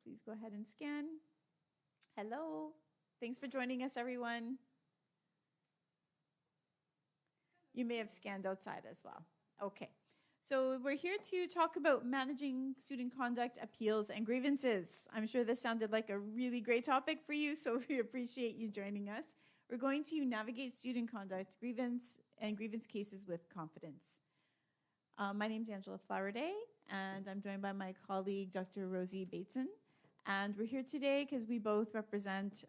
please go ahead and scan. Hello. Thanks for joining us, everyone. You may have scanned outside as well. Okay. So we're here to talk about managing student conduct, appeals, and grievances. I'm sure this sounded like a really great topic for you, so we appreciate you joining us. We're going to navigate student conduct, grievance cases with confidence. My name is Angela Flowerday, and I'm joined by my colleague, Dr. Rosie Bateson. And we're here today because we both represent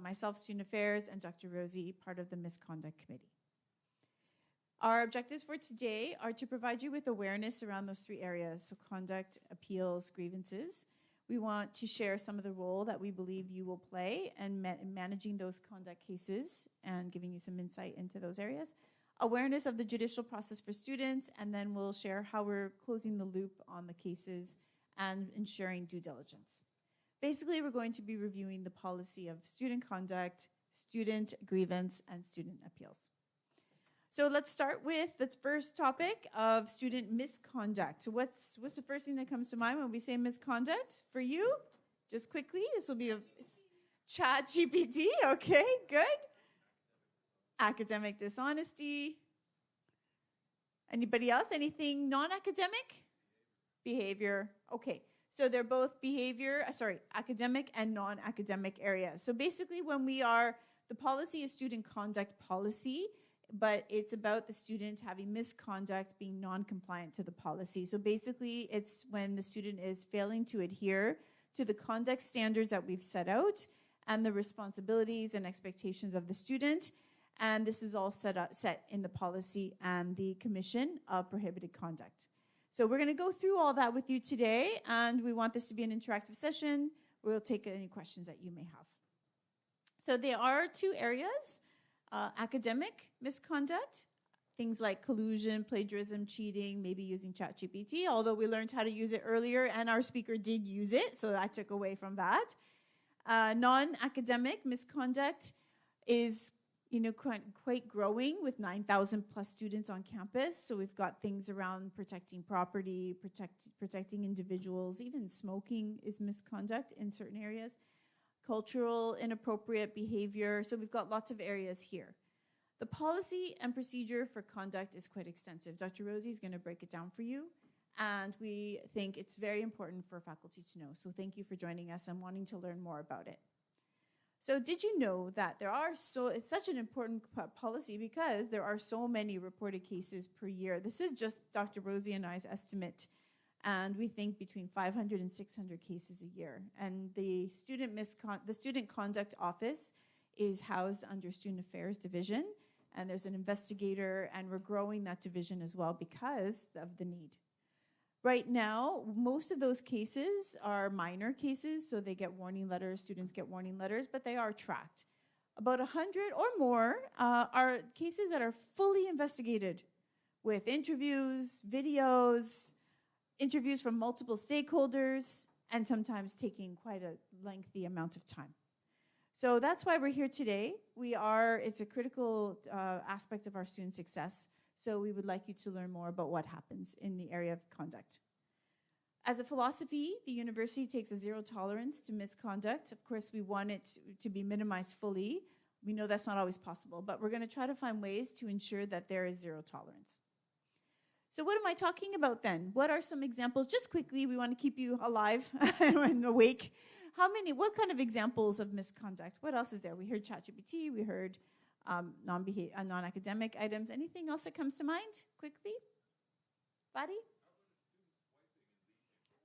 myself, Student Affairs, and Dr. Rosie, part of the Misconduct Committee. Our objectives for today are to provide you with awareness around those three areas, so conduct, appeals, grievances. We want to share some of the role that we believe you will play in managing those conduct cases and giving you some insight into those areas. Awareness of the judicial process for students, and then we'll share how we're closing the loop on the cases and ensuring due diligence. Basically, we're going to be reviewing the policy of student conduct, student grievance, and student appeals. So let's start with the first topic of student misconduct. So what's the first thing that comes to mind when we say misconduct for you? Just quickly, this will be a ChatGPT. Okay, good. Academic dishonesty. Anybody else? Anything non-academic? Behavior. Okay. So they're both academic and non-academic areas. So basically the policy is student conduct policy, but it's about the student having misconduct, being non-compliant to the policy. So basically it's when the student is failing to adhere to the conduct standards that we've set out and the responsibilities and expectations of the student. And this is all set in the policy and the Commission of Prohibited Conduct. So we're going to go through all that with you today, and we want this to be an interactive session. We'll take any questions that you may have. So there are two areas, academic misconduct, things like collusion, plagiarism, cheating, maybe using ChatGPT, although we learned how to use it earlier and our speaker did use it, so I took away from that. Non-academic misconduct is quite growing with 9,000 plus students on campus. So we've got things around protecting property, protecting individuals, even smoking is misconduct in certain areas, cultural inappropriate behavior. So we've got lots of areas here. The policy and procedure for conduct is quite extensive. Dr. Rosie is going to break it down for you. And we think it's very important for faculty to know. So thank you for joining us and wanting to learn more about it. So did you know that it's such an important policy because there are so many reported cases per year. This is just Dr. Rosie and I's estimate. And we think between 500 and 600 cases a year. And the Student Conduct Office is housed under Student Affairs Division. And there's an investigator, and we're growing that division as well because of the need. Right now, most of those cases are minor cases, so they get warning letters, students get warning letters, but they are tracked. About 100 or more are cases that are fully investigated with interviews, videos, interviews from multiple stakeholders, and sometimes taking quite a lengthy amount of time. So that's why we're here today. It's a critical aspect of our student success. So we would like you to learn more about what happens in the area of conduct. As a philosophy, the university takes a zero tolerance to misconduct. Of course, we want it to be minimized fully. We know that's not always possible, but we're going to try to find ways to ensure that there is zero tolerance. So what am I talking about then? What are some examples? Just quickly, we want to keep you alive and awake. What kind of examples of misconduct? What else is there? We heard ChatGPT, we heard non-academic items. Anything else that comes to mind quickly? Fadi?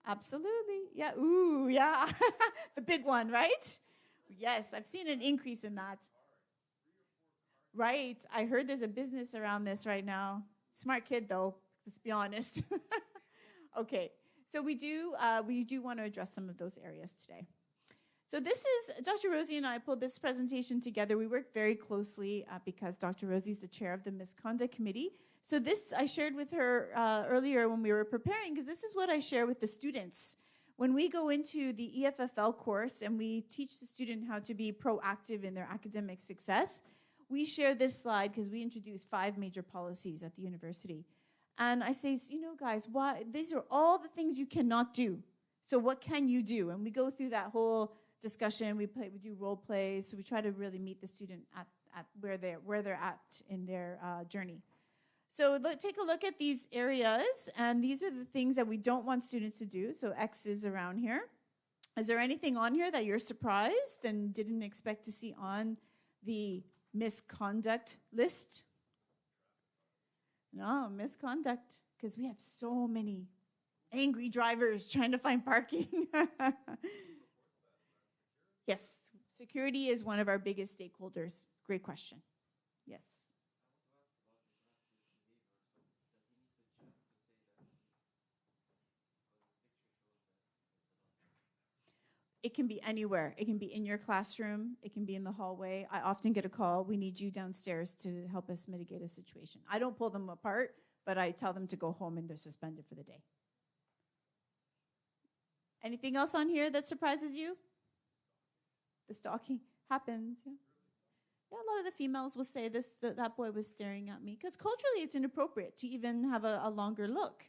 Absolutely. Yeah. Ooh, yeah. The big one, right? Yes, I've seen an increase in that. Right. I heard there's a business around this right now. Smart kid, though. Let's be honest. Okay. So we do want to address some of those areas today. So this is, Dr. Rosie and I pulled this presentation together. We work very closely because Dr. Rosie is the chair of the Misconduct Committee. So this I shared with her earlier when we were preparing, because this is what I share with the students. When we go into the EFFL course and we teach the student how to be proactive in their academic success, we share this slide because we introduce 5 major policies at the university. And I say, guys, these are all the things you cannot do. So what can you do? And we go through that whole discussion. We do role plays. So we try to really meet the student at where they're at in their journey. So take a look at these areas, and these are the things that we don't want students to do. So X is around here. Is there anything on here that you're surprised and didn't expect to see on the misconduct list? No, misconduct, because we have so many angry drivers trying to find parking. Yes, security is one of our biggest stakeholders. Great question. Yes. It can be anywhere. It can be in your classroom. It can be in the hallway. I often get a call, we need you downstairs to help us mitigate a situation. I don't pull them apart, but I tell them to go home and they're suspended for the day. Anything else on here that surprises you? The stalking happens, yeah. Yeah, a lot of the females will say this, that boy was staring at me, because culturally it's inappropriate to even have a longer look.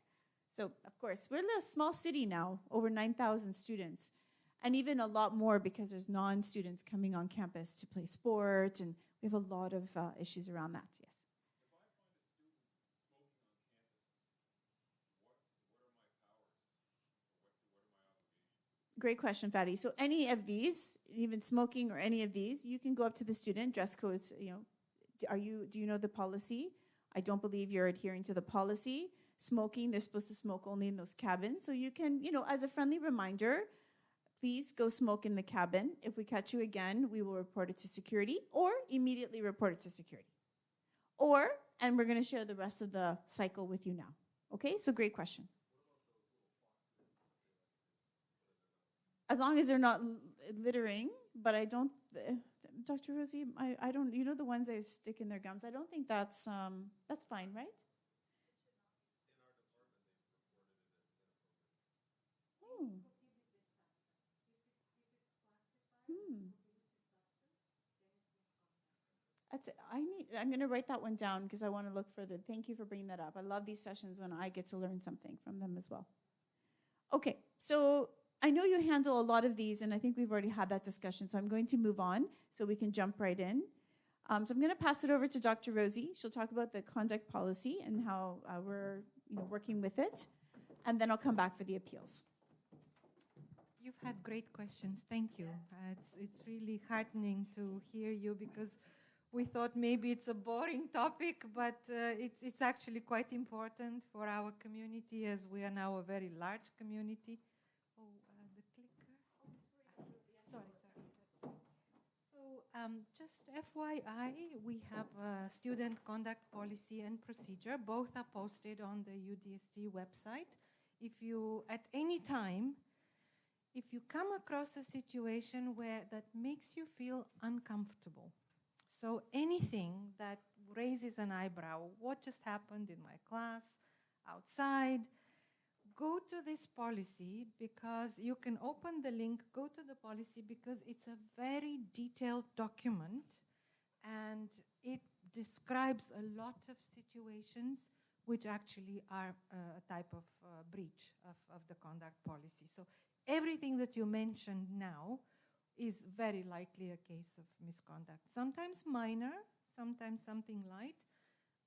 So, of course, we're in a small city now, over 9,000 students, and even a lot more because there's non-students coming on campus to play sport, and we have a lot of issues around that, yes. Great question, Fatty. So any of these, even smoking or any of these, you can go up to the student, dress codes, do you know the policy? I don't believe you're adhering to the policy. Smoking, they're supposed to smoke only in those cabins. So you can, as a friendly reminder, please go smoke in the cabin. If we catch you again, we will report it to security or immediately report it to security. And we're going to share the rest of the cycle with you now. Okay, so great question. As long as they're not littering, but I don't, Dr. Rosie, I don't, the ones they stick in their gums, I don't think that's fine, right? Hmm. Hmm. That's it. I'm going to write that one down because I want to look further. Thank you for bringing that up. I love these sessions when I get to learn something from them as well. Okay, so I know you handle a lot of these, and I think we've already had that discussion, so I'm going to move on so we can jump right in. So I'm going to pass it over to Dr. Rosie. She'll talk about the conduct policy and how we're working with it, and then I'll come back for the appeals. You've had great questions. Thank you. It's really heartening to hear you because we thought maybe it's a boring topic, but it's actually quite important for our community as we are now a very large community. Oh, the clicker. Sorry. So just FYI, we have a student conduct policy and procedure. Both are posted on the UDST website. If you, at any time, if you come across a situation that makes you feel uncomfortable, so anything that raises an eyebrow, what just happened in my class, outside, go to this policy because you can open the link, go to the policy because it's a very detailed document and it describes a lot of situations which actually are a type of breach of the conduct policy. So everything that you mentioned now is very likely a case of misconduct. Sometimes minor, sometimes something light.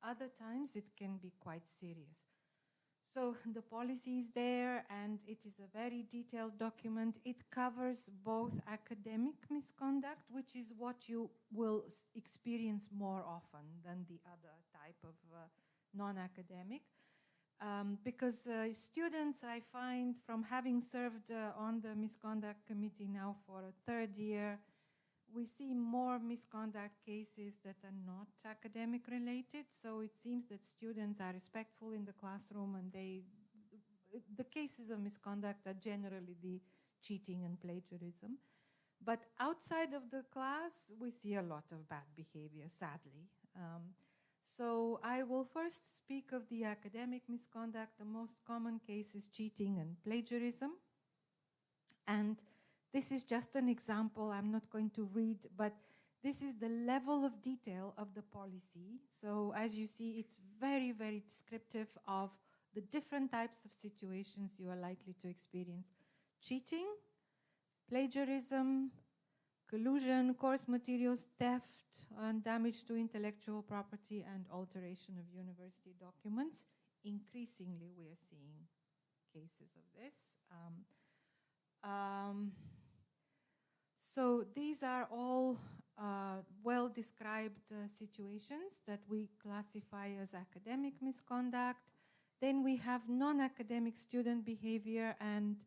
Other times it can be quite serious. So the policy is there and it is a very detailed document. It covers both academic misconduct, which is what you will experience more often than the other type of non-academic. Because students, I find, from having served on the misconduct committee now for a third year, we see more misconduct cases that are not academic related. So it seems that students are respectful in the classroom and the cases of misconduct are generally the cheating and plagiarism. But outside of the class, we see a lot of bad behavior, sadly. So I will first speak of the academic misconduct. The most common case is cheating and plagiarism. And this is just an example. I'm not going to read, but this is the level of detail of the policy. So as you see, it's very, very descriptive of the different types of situations you are likely to experience. cheating, plagiarism, collusion, course materials, theft, and damage to intellectual property, and alteration of university documents. Increasingly, we are seeing cases of this. So these are all well-described situations that we classify as academic misconduct. Then we have non-academic student behavior, and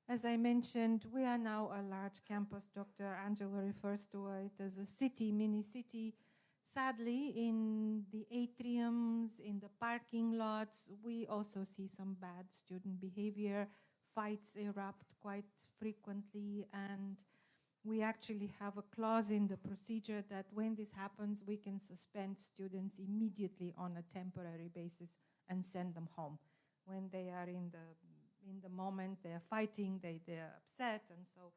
as I mentioned, we are now a large campus. Dr. Angela refers to it as a city, mini city. Sadly, in the atriums, in the parking lots, we also see some bad student behavior. Fights erupt quite frequently, and we actually have a clause in the procedure that when this happens, we can suspend students immediately on a temporary basis and send them home. When they are in the moment, they are fighting, they're upset, and so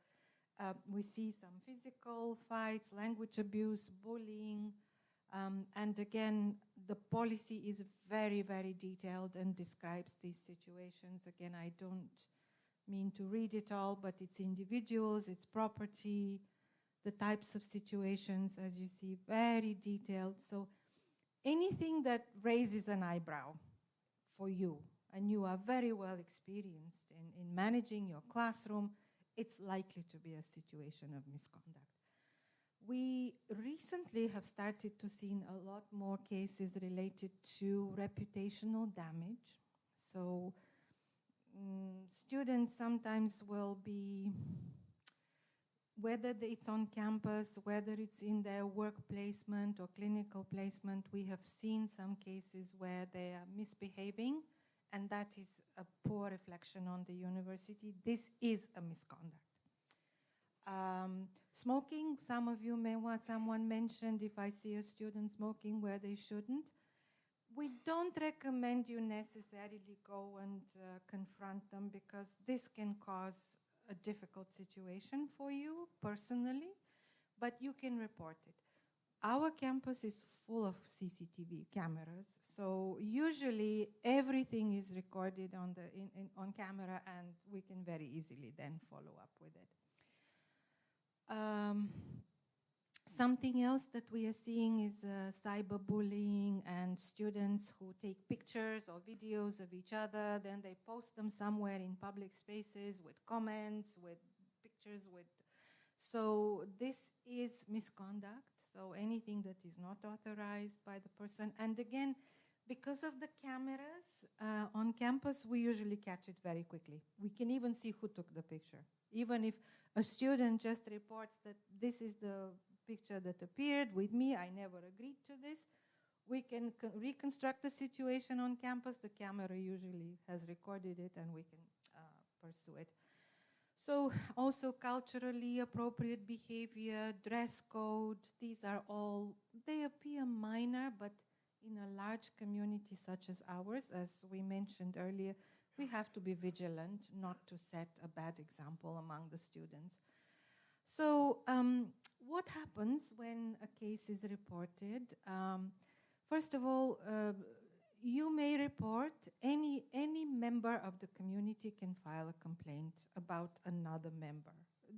we see some physical fights, language abuse, bullying, and again, the policy is very, very detailed and describes these situations. Again, I don't mean to read it all, but it's individuals, it's property, the types of situations, as you see, very detailed. So anything that raises an eyebrow for you, and you are very well experienced in managing your classroom, it's likely to be a situation of misconduct. We recently have started to see a lot more cases related to reputational damage. So students sometimes will be, whether it's on campus, whether it's in their work placement or clinical placement, we have seen some cases where they are misbehaving, and that is a poor reflection on the university. This is a misconduct. Smoking, some of you may want, someone mentioned if I see a student smoking where they shouldn't. We don't recommend you necessarily go and confront them, because this can cause a difficult situation for you personally, but you can report it. Our campus is full of CCTV cameras, so usually everything is recorded on camera, and we can very easily then follow up with it. Something else that we are seeing is cyberbullying, and students who take pictures or videos of each other, then they post them somewhere in public spaces with comments, with pictures, so this is misconduct. So anything that is not authorized by the person. And again, because of the cameras on campus, we usually catch it very quickly. We can even see who took the picture. Even if a student just reports that this is the picture that appeared with me, I never agreed to this, we can reconstruct the situation on campus. The camera usually has recorded it, and we can pursue it. So also culturally appropriate behavior, dress code, these are all, they appear minor, but in a large community such as ours, as we mentioned earlier, we have to be vigilant not to set a bad example among the students. So what happens when a case is reported? First of all, you may report, any member of the community can file a complaint about another member.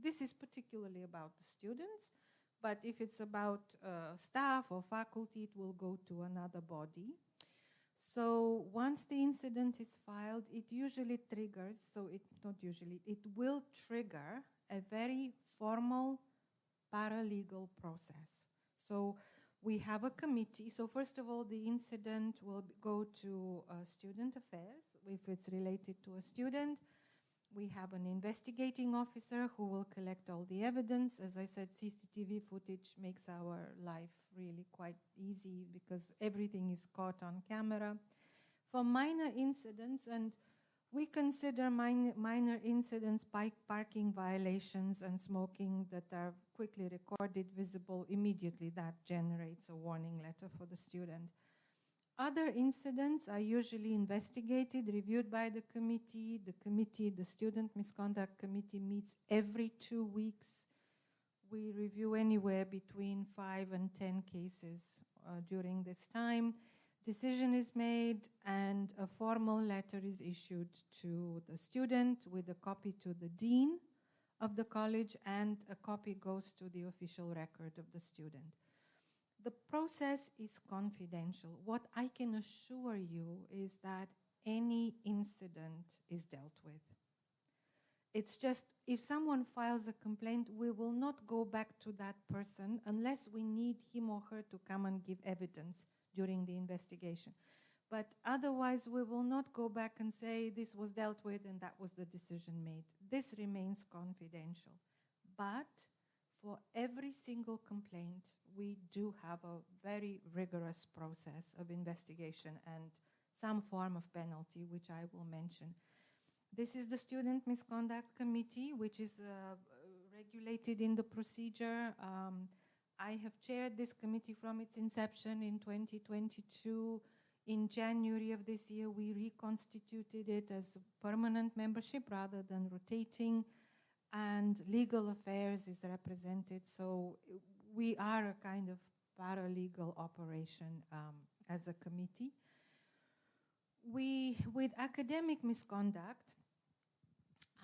This is particularly about the students, but if it's about staff or faculty, it will go to another body. So once the incident is filed, it usually triggers, it will trigger a very formal paralegal process. So we have a committee. So first of all, the incident will go to student affairs. If it's related to a student, we have an investigating officer who will collect all the evidence. As I said, CCTV footage makes our life really quite easy because everything is caught on camera. For minor incidents, and we consider minor incidents, parking violations and smoking that are quickly recorded, visible immediately, that generates a warning letter for the student. Other incidents are usually investigated, reviewed by the committee. The Student Misconduct Committee meets every 2 weeks. We review anywhere between 5 and 10 cases during this time. decision is made and a formal letter is issued to the student with a copy to the dean of the college, and a copy goes to the official record of the student. The process is confidential. What I can assure you is that any incident is dealt with. It's just, if someone files a complaint, we will not go back to that person unless we need him or her to come and give evidence during the investigation. But otherwise, we will not go back and say this was dealt with and that was the decision made. This remains confidential. But for every single complaint, we do have a very rigorous process of investigation and some form of penalty, which I will mention. This is the Student Misconduct Committee, which is regulated in the procedure. I have chaired this committee from its inception in 2022. In January of this year, we reconstituted it as permanent membership rather than rotating, and legal affairs is represented. So we are a kind of paralegal operation as a committee. With academic misconduct,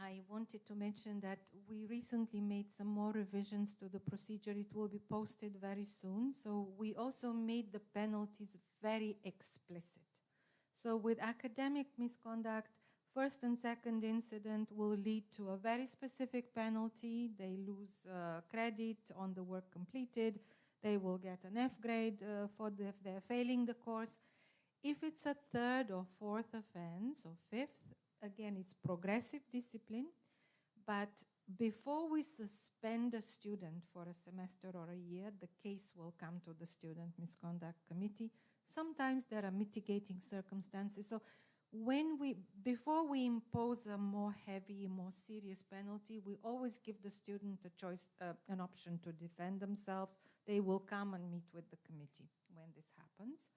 I wanted to mention that we recently made some more revisions to the procedure. It will be posted very soon. So we also made the penalties very explicit. So with academic misconduct, first and second incident will lead to a very specific penalty. They lose credit on the work completed. They will get an F grade if they're failing the course. If it's a third or fourth offense or fifth, again, it's progressive discipline, but before we suspend a student for a semester or a year, the case will come to the Student Misconduct Committee. Sometimes there are mitigating circumstances. So before we impose a more heavy, more serious penalty, we always give the student a choice, an option to defend themselves. They will come and meet with the committee when this happens.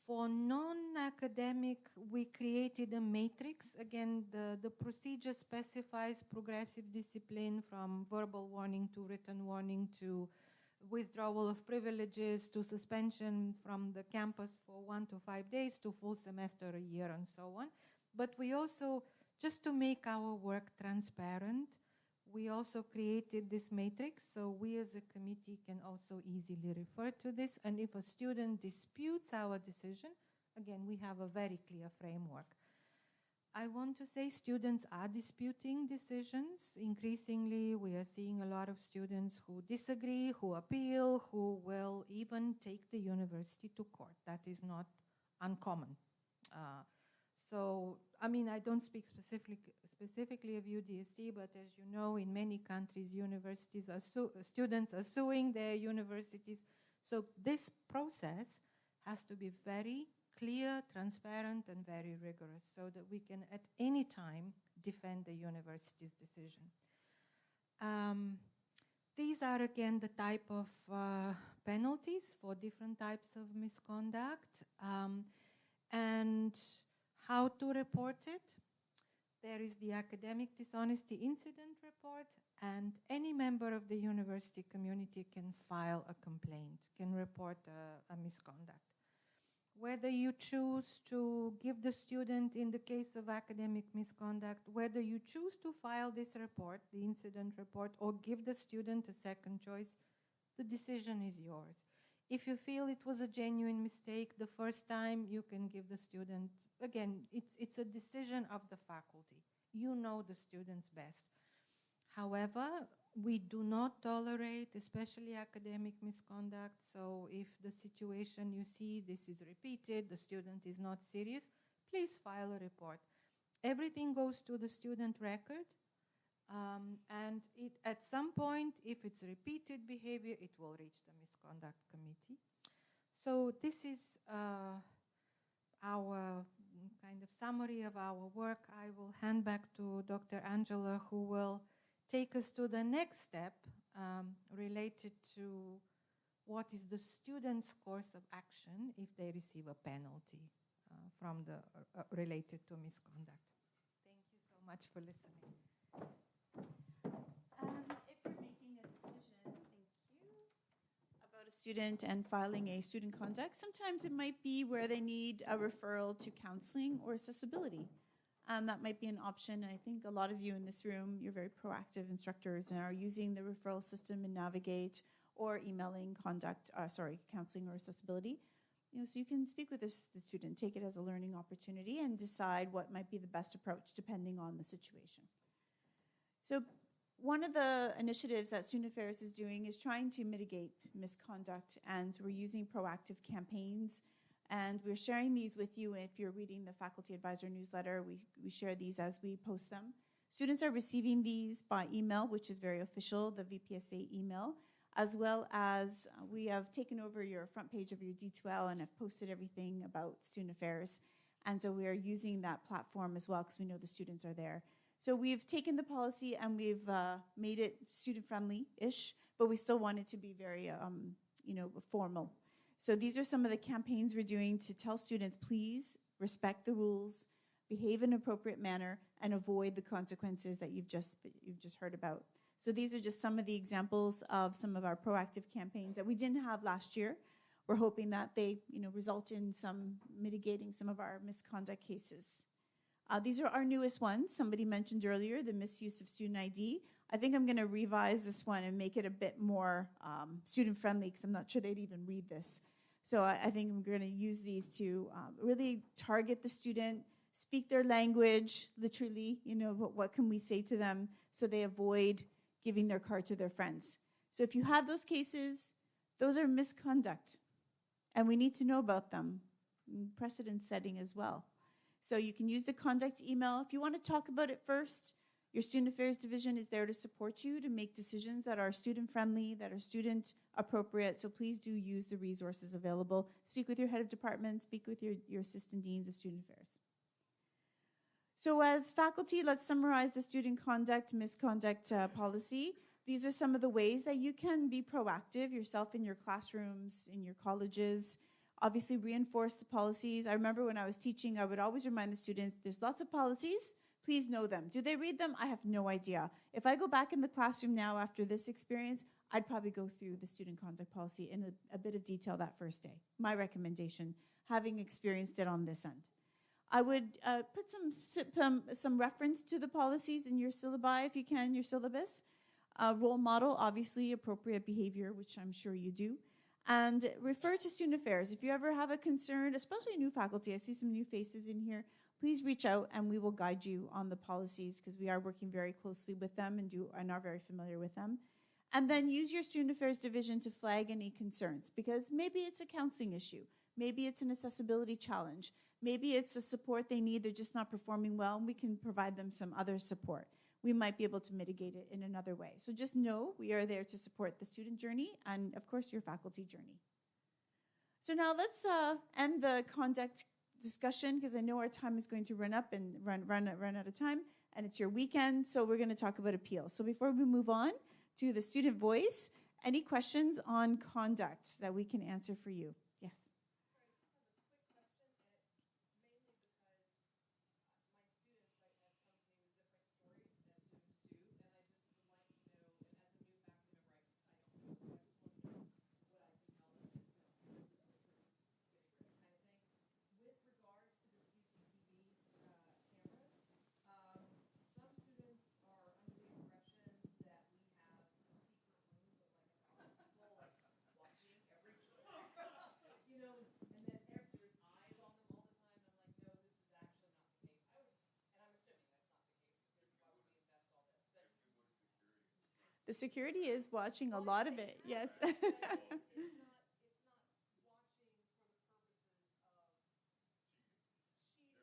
For non-academic, we created a matrix. Again, the procedure specifies progressive discipline from verbal warning to written warning to withdrawal of privileges to suspension from the campus for 1 to 5 days to full semester, a year, and so on. But we also, just to make our work transparent, we also created this matrix, so we as a committee can also easily refer to this. And if a student disputes our decision, again, we have a very clear framework. I want to say students are disputing decisions. Increasingly, we are seeing a lot of students who disagree, who appeal, who will even take the university to court. That is not uncommon. So, I mean, I don't speak specifically of UDST, but as you know, in many countries, universities are students are suing their universities. So this process has to be very clear, transparent, and very rigorous so that we can at any time defend the university's decision. These are, again, the type of penalties for different types of misconduct. And how to report it. There is the academic dishonesty incident report, and any member of the university community can file a complaint, can report a misconduct. Whether you choose to give the student, in the case of academic misconduct, whether you choose to file this report, the incident report, or give the student a second choice, the decision is yours. If you feel it was a genuine mistake the first time, you can give the student, again, it's a decision of the faculty. You know the students best. However, we do not tolerate, especially academic misconduct. So if the situation you see, this is repeated, the student is not serious, please file a report. Everything goes to the student record. And at some point, if it's repeated behavior, it will reach the misconduct committee. So this is our kind of summary of our work. I will hand back to Dr. Angela, who will take us to the next step related to what is the student's course of action if they receive a penalty from the related to misconduct. Thank you so much for listening. And if you're making a decision, thank you, about a student and filing a student conduct. Sometimes it might be where they need a referral to counseling or accessibility. That might be an option. I think a lot of you in this room, you're very proactive instructors and are using the referral system in Navigate or emailing counseling or accessibility. So you can speak with the student, take it as a learning opportunity, and decide what might be the best approach depending on the situation. So one of the initiatives that Student Affairs is doing is trying to mitigate misconduct, and we're using proactive campaigns. And we're sharing these with you. If you're reading the Faculty Advisor newsletter, we share these as we post them. Students are receiving these by email, which is very official, the VPSA email, as well as we have taken over your front page of your D2L and have posted everything about Student Affairs. And so we are using that platform as well because we know the students are there. So we've taken the policy and we've made it student-friendly-ish, but we still want it to be very, formal. So these are some of the campaigns we're doing to tell students, please respect the rules, behave in an appropriate manner, and avoid the consequences that you've just heard about. So these are just some of the examples of some of our proactive campaigns that we didn't have last year. We're hoping that they, result in some mitigating some of our misconduct cases. These are our newest ones. Somebody mentioned earlier the misuse of student ID. I think I'm going to revise this one and make it a bit more student-friendly because I'm not sure they'd even read this. So I think we're going to use these to really target the student, speak their language, literally, what can we say to them so they avoid giving their card to their friends. So if you have those cases, those are misconduct, and we need to know about them. Precedent setting as well. So you can use the conduct email. If you want to talk about it first, your Student Affairs Division is there to support you to make decisions that are student-friendly, that are student-appropriate. So please do use the resources available. Speak with your head of department, speak with your assistant deans of Student Affairs. So as faculty, let's summarize the student conduct, misconduct policy. These are some of the ways that you can be proactive yourself in your classrooms, in your colleges. Obviously, reinforce the policies. I remember when I was teaching, I would always remind the students, there's lots of policies. Please know them. Do they read them? I have no idea. If I go back in the classroom now after this experience, I'd probably go through the student conduct policy in a bit of detail that first day. My recommendation, having experienced it on this end. I would put some reference to the policies in your syllabi, if you can, your syllabus. Role model, obviously, appropriate behavior, which I'm sure you do. And refer to Student Affairs. If you ever have a concern, especially new faculty, I see some new faces in here, please reach out and we will guide you on the policies because we are working very closely with them and are very familiar with them. And then use your Student Affairs Division to flag any concerns because maybe it's a counseling issue. Maybe it's an accessibility challenge. Maybe it's a support they need, they're just not performing well, and we can provide them some other support. We might be able to mitigate it in another way. So just know we are there to support the student journey and, of course, your faculty journey. So now let's end the conduct discussion because I know our time is going to run up and run out of time, and it's your weekend, so we're going to talk about appeals. So before we move on to the student voice, any questions on conduct that we can answer for you? Yes. The security is watching a lot of it, yes.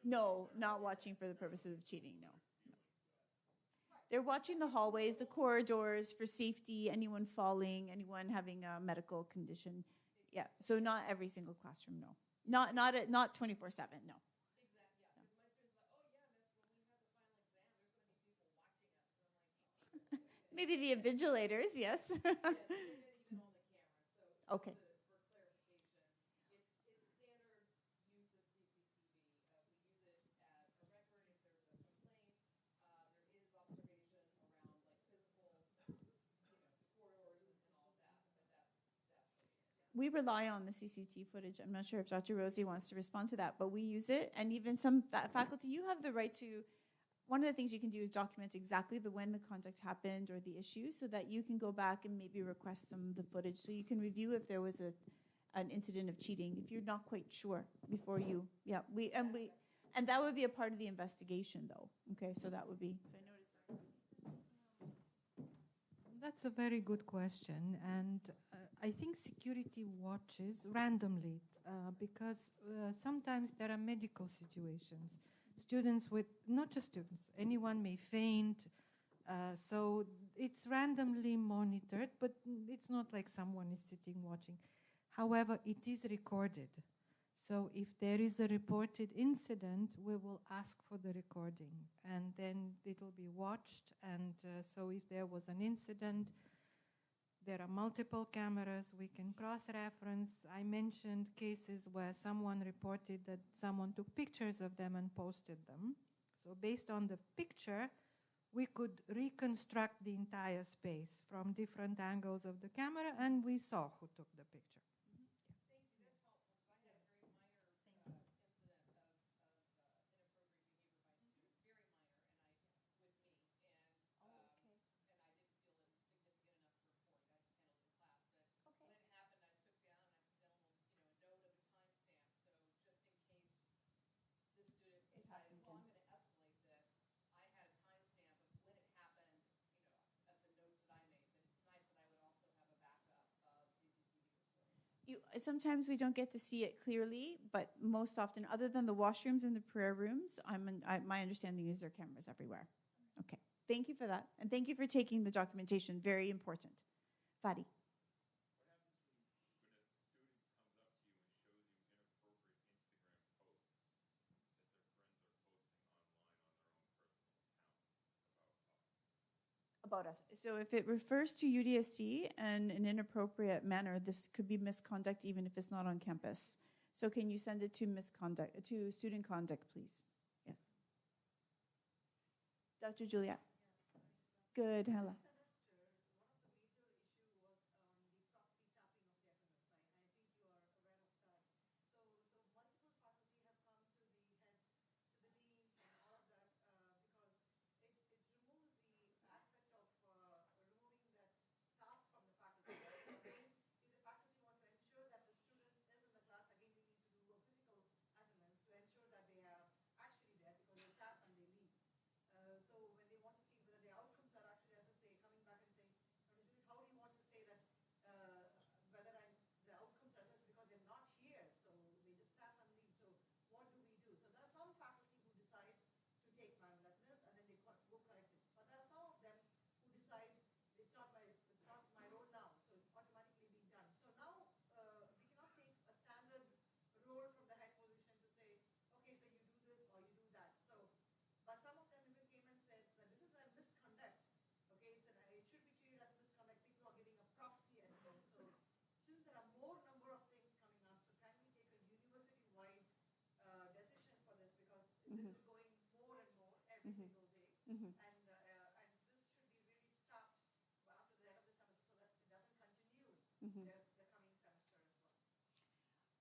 No, not watching for the purposes of cheating, no. They're watching the hallways, the corridors for safety, anyone falling, anyone having a medical condition. Yeah, so not every single classroom, no. Not 24/7, no. Maybe the invigilators, yes. Okay. we rely on the CCT footage. I'm not sure if Dr. Rosie wants to respond to that, but we use it. And even some faculty, you have the right to, one of the things you can do is document exactly when the contact happened or the issue so that you can go back and maybe request some of the footage so you can review if there was an incident of cheating, if you're not quite sure before you, and that would be a part of the investigation though. Okay, so that would be. So I noticed That's a very good question, and I think security watches randomly because sometimes there are medical situations. Students with, not just students, anyone may faint, so it's randomly monitored, but it's not like someone is sitting watching. However, it is recorded. So if there is a reported incident, we will ask for the recording and then it will be watched. And so if there was an incident, there are multiple cameras, we can cross-reference. I mentioned cases where someone reported that someone took pictures of them and posted them. So based on the picture, we could reconstruct the entire space from different angles of the camera, and we saw who took the picture. Sometimes we don't get to see it clearly, but most often, other than the washrooms and the prayer rooms, my understanding is there are cameras everywhere. Okay, thank you for that. And thank you for taking the documentation, very important. Fadi. About us. So if it refers to UDSD and an inappropriate manner, this could be misconduct even if it's not on campus. So can you send it to student conduct, please? Yes. Dr. Juliet. Good, Hella.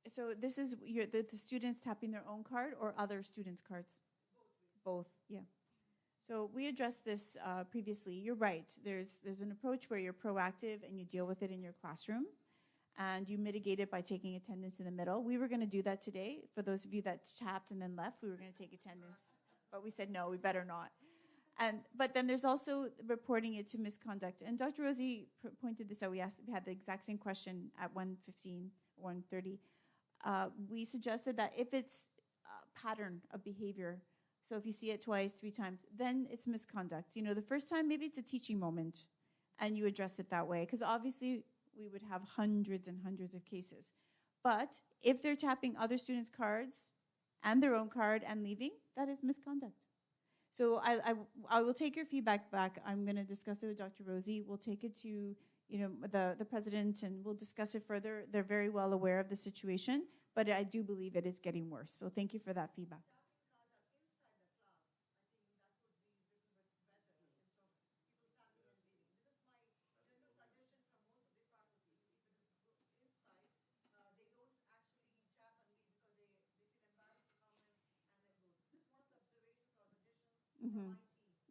So this is the students tapping their own card or other students' cards? Both, yeah. So we addressed this previously. You're right. There's an approach where you're proactive and you deal with it in your classroom and you mitigate it by taking attendance in the middle. We were going to do that today. For those of you that tapped and then left, we were going to take attendance. But we said, no, we better not. But then there's also reporting it to misconduct. And Dr. Rosie pointed this out. We had the exact same question at 1:15, 1:30. We suggested that if it's a pattern of behavior, so if you see it twice, 3 times, then it's misconduct. You know, the first time, maybe it's a teaching moment, and you address it that way. Because obviously, we would have hundreds and hundreds of cases. But if they're tapping other students' cards and their own card and leaving, that is misconduct. So I will take your feedback back. I'm going to discuss it with Dr. Rosie. We'll take it to the president, and we'll discuss it further. They're very well aware of the situation, but I do believe it is getting worse. So thank you for that feedback.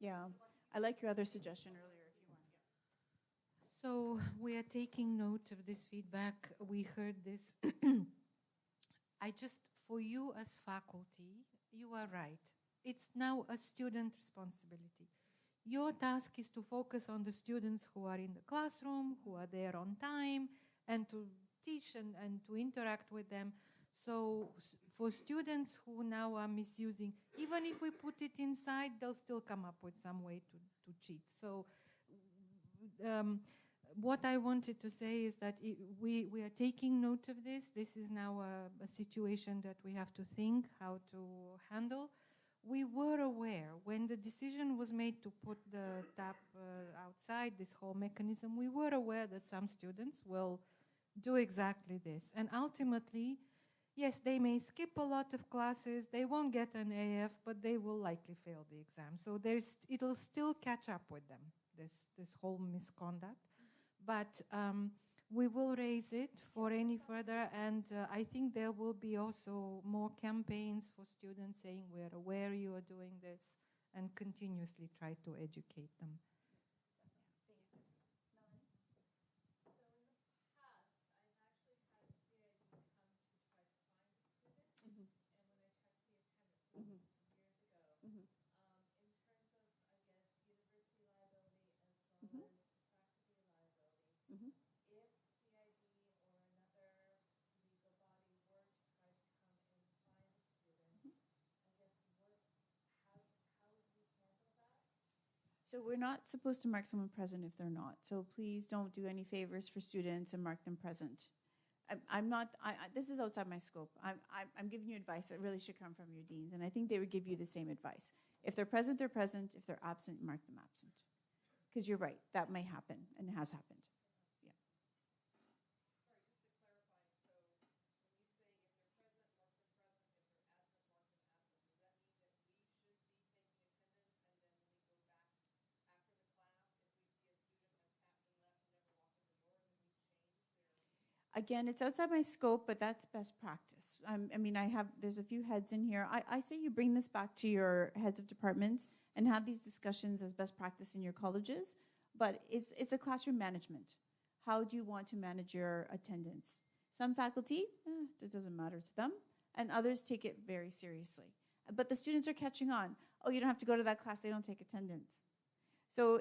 Yeah. I like your other suggestion earlier if you want. So we are taking note of this feedback. We heard this. For you as faculty, you are right. It's now a student responsibility. Your task is to focus on the students who are in the classroom, who are there on time, and to teach and to interact with them. So for students who now are misusing, even if we put it inside, they'll still come up with some way to cheat. So what I wanted to say is that we are taking note of this. This is now a situation that we have to think how to handle. We were aware when the decision was made to put the tap outside, this whole mechanism, we were aware that some students will do exactly this. And ultimately, yes, they may skip a lot of classes, they won't get an AF, but they will likely fail the exam. So it'll still catch up with them, this whole misconduct. But we will raise it for any further, and I think there will be also more campaigns for students saying we're aware you are doing this, and continuously try to educate them. So we're not supposed to mark someone present if they're not. So please don't do any favors for students and mark them present. I'm not, this is outside my scope. I'm giving you advice that really should come from your deans, and I think they would give you the same advice. If they're present, they're present. If they're absent, mark them absent. Because you're right, that may happen, and it has happened. Again, it's outside my scope, but that's best practice. I mean, there's a few heads in here. I say you bring this back to your heads of departments and have these discussions as best practice in your colleges, but it's a classroom management. How do you want to manage your attendance? Some faculty, it doesn't matter to them, and others take it very seriously. But the students are catching on. Oh, you don't have to go to that class, they don't take attendance. So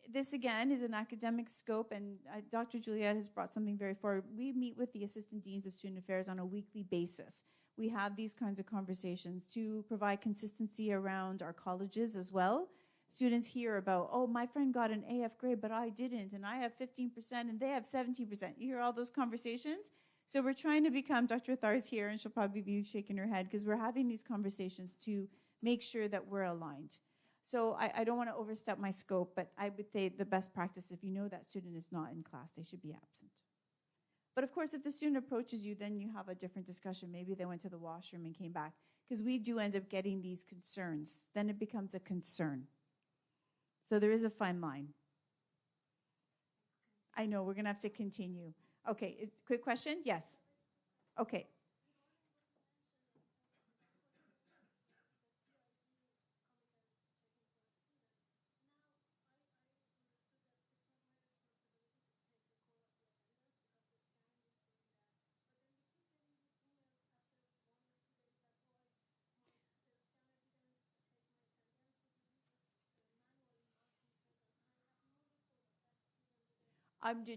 this, again, is an academic scope, and Dr. Juliet has brought something very forward. We meet with the Assistant Deans of Student Affairs on a weekly basis. We have these kinds of conversations to provide consistency around our colleges as well. Students hear about, oh, my friend got an AF grade, but I didn't, and I have 15%, and they have 17%. You hear all those conversations? So we're trying to become, Dr. Thar's here, and she'll probably be shaking her head, because we're having these conversations to make sure that we're aligned. So I don't want to overstep my scope, but I would say the best practice, if you know that student is not in class, they should be absent. But of course, if the student approaches you, then you have a different discussion. Maybe they went to the washroom and came back, because we do end up getting these concerns. Then it becomes a concern. So there is a fine line. I know, we're going to have to continue. Okay, quick question? Yes. Okay.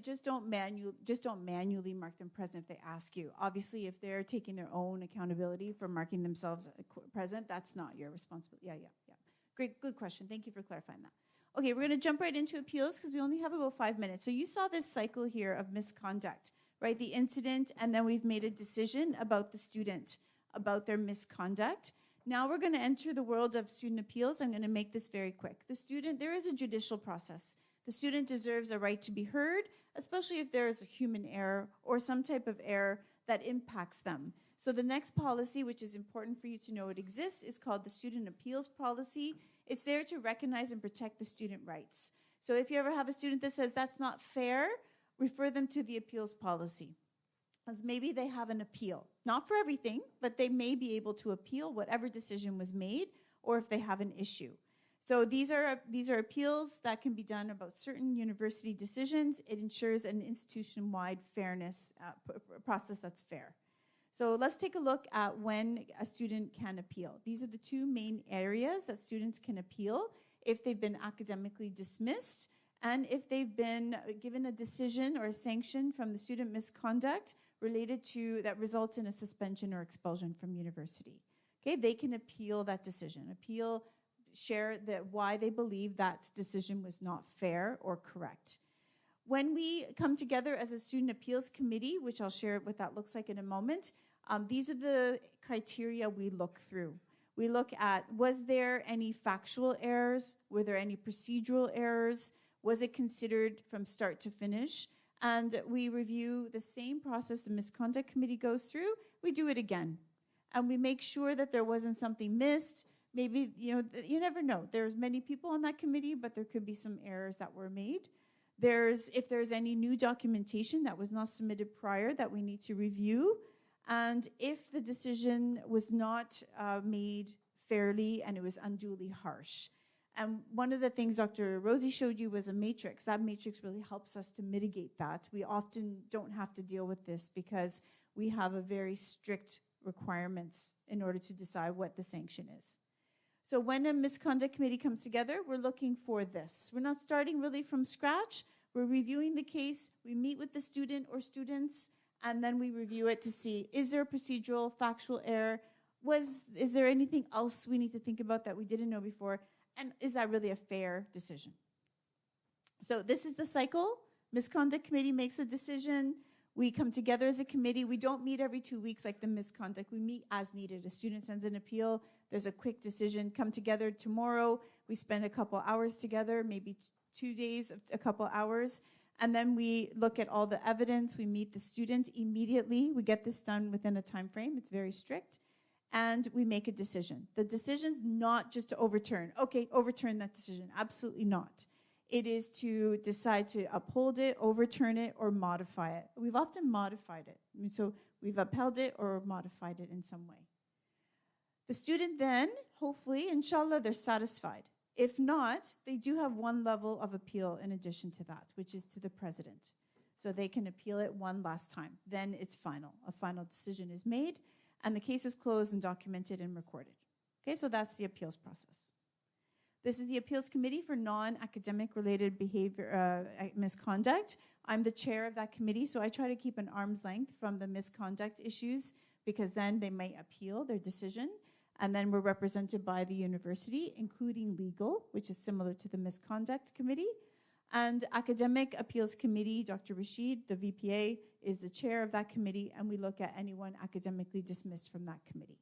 Just don't manually mark them present if they ask you. Obviously, if they're taking their own accountability for marking themselves present, that's not your responsibility. Yeah. Great, good question. Thank you for clarifying that. Okay, we're going to jump right into appeals because we only have about 5 minutes. So you saw this cycle here of misconduct, right? The incident, and then we've made a decision about the student, about their misconduct. Now we're going to enter the world of student appeals. I'm going to make this very quick. There is a judicial process. The student deserves a right to be heard, especially if there is a human error or some type of error that impacts them. So the next policy, which is important for you to know it exists, is called the Student Appeals Policy. It's there to recognize and protect the student rights. So if you ever have a student that says that's not fair, refer them to the appeals policy. As maybe they have an appeal. Not for everything, but they may be able to appeal whatever decision was made, or if they have an issue. So these are appeals that can be done about certain university decisions. It ensures an institution-wide fairness process that's fair. So let's take a look at when a student can appeal. These are the two main areas that students can appeal: if they've been academically dismissed and if they've been given a decision or a sanction from the student misconduct related to that results in a suspension or expulsion from university. Okay, they can appeal that decision, share why they believe that decision was not fair or correct. When we come together as a student appeals committee, which I'll share what that looks like in a moment, these are the criteria we look through. We look at, was there any factual errors? Were there any procedural errors? Was it considered from start to finish? And we review the same process the misconduct committee goes through. We do it again. And we make sure that there wasn't something missed. Maybe, you never know. There's many people on that committee, but there could be some errors that were made. If there's any new documentation that was not submitted prior that we need to review, and if the decision was not made fairly and it was unduly harsh. And one of the things Dr. Rosie showed you was a matrix. That matrix really helps us to mitigate that. We often don't have to deal with this because we have a very strict requirements in order to decide what the sanction is. So when a misconduct committee comes together, we're looking for this. We're not starting really from scratch. We're reviewing the case. We meet with the student or students, and then we review it to see, is there a procedural, factual error? Is there anything else we need to think about that we didn't know before? And is that really a fair decision? So this is the cycle. Misconduct committee makes a decision. We come together as a committee. We don't meet every 2 weeks like the misconduct. We meet as needed. A student sends an appeal. There's a quick decision. Come together tomorrow. We spend a couple hours together, maybe 2 days, a couple hours. And then we look at all the evidence. We meet the student immediately. We get this done within a time frame. It's very strict. And we make a decision. The decision's not just to overturn. Okay, overturn that decision. Absolutely not. It is to decide to uphold it, overturn it, or modify it. We've often modified it. So we've upheld it or modified it in some way. The student then, hopefully, inshallah, they're satisfied. If not, they do have one level of appeal in addition to that, which is to the president. So they can appeal it one last time. Then it's final. A final decision is made, and the case is closed and documented and recorded. Okay, so that's the appeals process. This is the appeals committee for non-academic related behavior misconduct. I'm the chair of that committee, so I try to keep an arm's length from the misconduct issues because then they might appeal their decision. And then we're represented by the university, including legal, which is similar to the misconduct committee. And academic appeals committee, Dr. Rashid, the VPA, is the chair of that committee, and we look at anyone academically dismissed from that committee.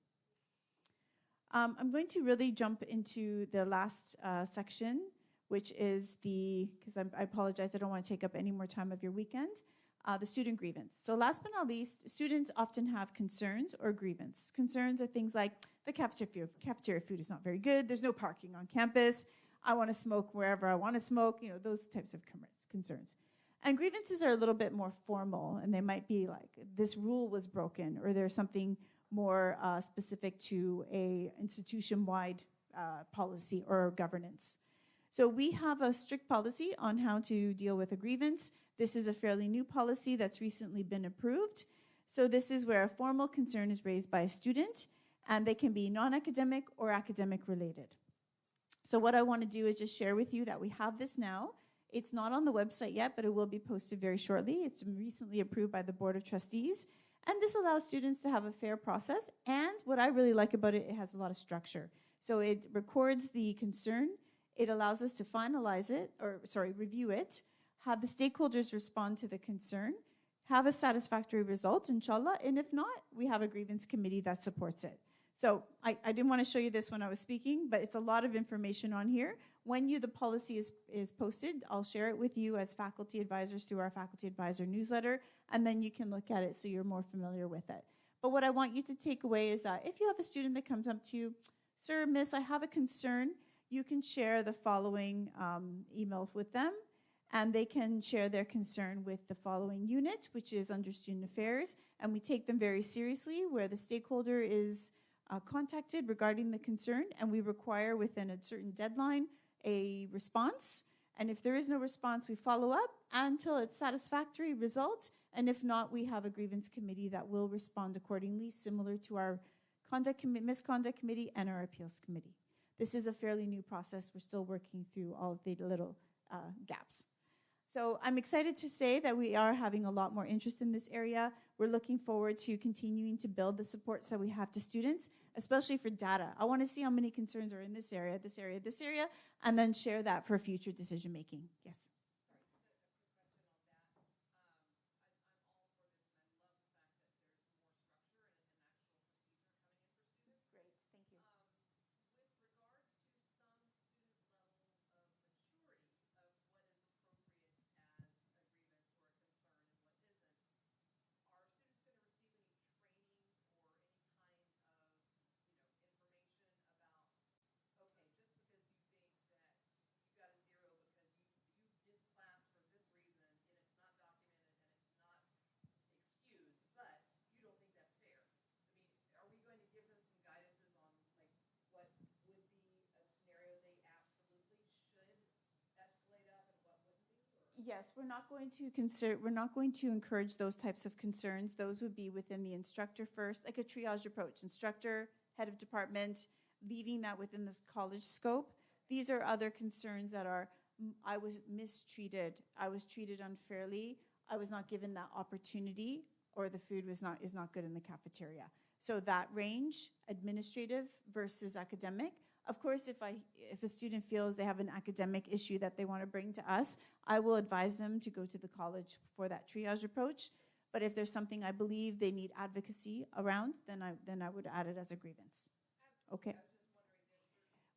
I'm going to really jump into the last section, which is because I apologize, I don't want to take up any more time of your weekend, the student grievance. So last but not least, students often have concerns or grievance. Concerns are things like the cafeteria food is not very good, there's no parking on campus, I want to smoke wherever I want to smoke, those types of concerns. And grievances are a little bit more formal, and they might be like, this rule was broken, or there's something more specific to a institution-wide policy or governance. So we have a strict policy on how to deal with a grievance. This is a fairly new policy that's recently been approved. So this is where a formal concern is raised by a student, and they can be non-academic or academic related. So what I want to do is just share with you that we have this now. It's not on the website yet, but it will be posted very shortly. It's recently approved by the Board of Trustees. And this allows students to have a fair process. And what I really like about it, it has a lot of structure. So it records the concern. It allows us to review it, have the stakeholders respond to the concern, have a satisfactory result, inshallah. And if not, we have a grievance committee that supports it. So I didn't want to show you this when I was speaking, but it's a lot of information on here. When the policy is posted, I'll share it with you as faculty advisors through our faculty advisor newsletter, and then you can look at it so you're more familiar with it. But what I want you to take away is that if you have a student that comes up to you, sir, miss, I have a concern, you can share the following email with them, and they can share their concern with the following unit, which is under student affairs, and we take them very seriously, where the stakeholder is contacted regarding the concern, and we require within a certain deadline a response. And if there is no response, we follow up until it's satisfactory result. And if not, we have a grievance committee that will respond accordingly, similar to our misconduct committee and our appeals committee. This is a fairly new process. We're still working through all of the little gaps. So I'm excited to say that we are having a lot more interest in this area. We're looking forward to continuing to build the supports that we have to students, especially for data. I want to see how many concerns are in this area, this area, this area, and then share that for future decision making. Yes. Yes, we're not going to encourage those types of concerns. Those would be within the instructor first, like a triage approach. Instructor, head of department, leaving that within this college scope. These are other concerns that are, I was mistreated. I was treated unfairly. I was not given that opportunity, or the food is not good in the cafeteria. So that range, administrative versus academic. Of course, if a student feels they have an academic issue that they want to bring to us, I will advise them to go to the college for that triage approach. But if there's something I believe they need advocacy around, then I would add it as a grievance. Okay.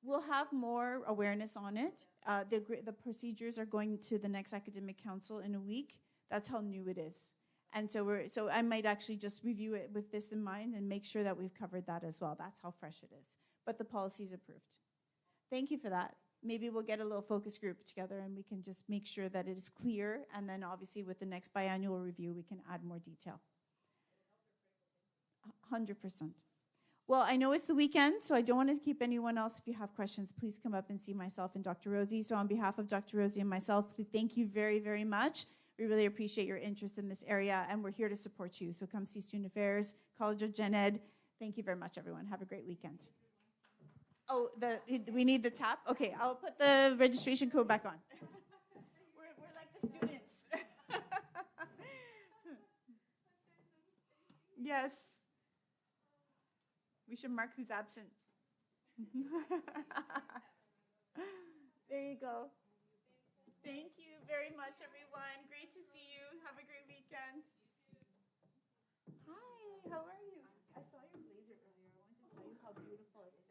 We'll have more awareness on it. The procedures are going to the next academic council in a week. That's how new it is. And so I might actually just review it with this in mind and make sure that we've covered that as well. That's how fresh it is. But the policy is approved. Thank you for that. Maybe we'll get a little focus group together and we can just make sure that it is clear. And then obviously with the next biannual review, we can add more detail. 100%. Well, I know it's the weekend, so I don't want to keep anyone else. If you have questions, please come up and see myself and Dr. Rosie. So on behalf of Dr. Rosie and myself, thank you very, very much. We really appreciate your interest in this area, and we're here to support you. So come see Student Affairs, College of Gen Ed. Thank you very much, everyone. Have a great weekend. Oh, we need the tap? Okay, I'll put the registration code back on. We're like the students. Yes. We should mark who's absent. There you go. Thank you very much, everyone. Great to see you. Have a great weekend. Hi, how are you? I saw your blazer earlier. I wanted to tell you how beautiful it is.